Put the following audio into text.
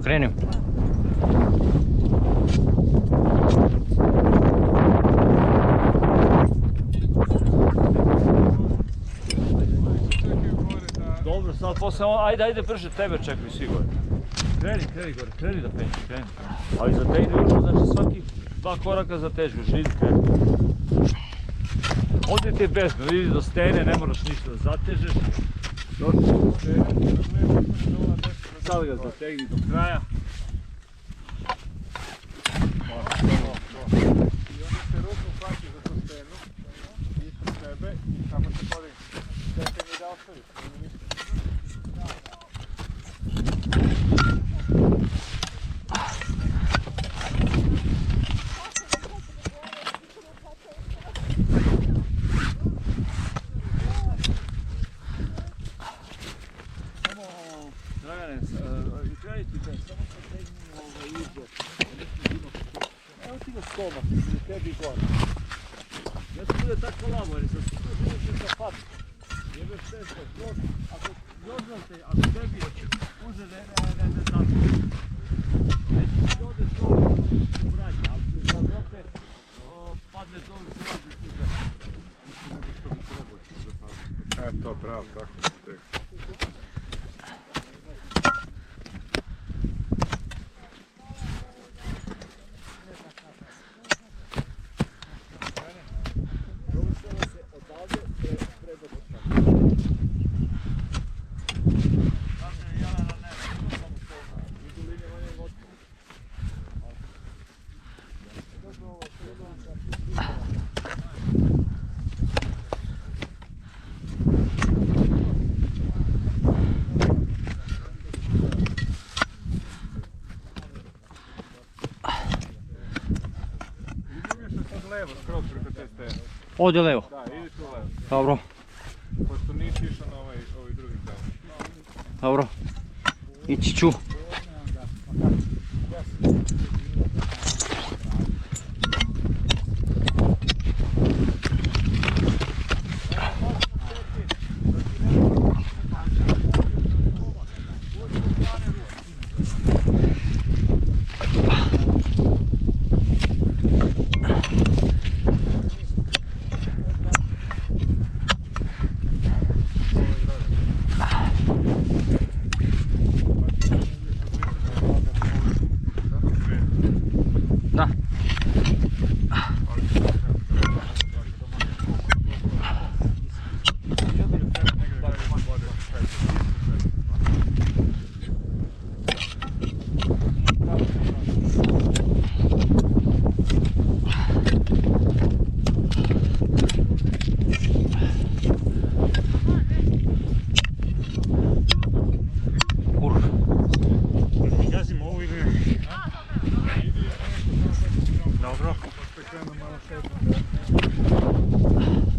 krenim. Dobro, sad posle, ajde brže tebe čekaj svi gore. Kreni gore, kreni da penji, kreni. Ali zategni ručno, znači svaki 2 koraka zatežu, židi kreni. Ovdje ti je bezbedno, vidi do stene, ne moraš ništa da zatežeš. Došli do stene, sad ga zategni do kraja. I onda se ruku hvati za tu stenu, ispod sebe i samo se podigne. Čekaj mi da ostaviš, nema ništa. Dragane, kreni ti ben, samo se tegni izbor. Evo ti ga stomak, ili tebi gore. Ne se bude tako labo, jer sam tu želiš da padne. Jebeš teško, skroz, ako još te, ako tebi uže ne zapne. Neće ti ode to u brađe, ali ti sad opet padne to u srađu tu da. To pravo, tako se tek. Levo, skroz preko te stene. Ovdje levo. Da, idi tu levo. Dobro, Pošto nisi išao na ovaj drugi kraj. dobro. Ići ću. Da. Gazimo ovo ili ne? Dobro. Pošto je krenuo malo šetno.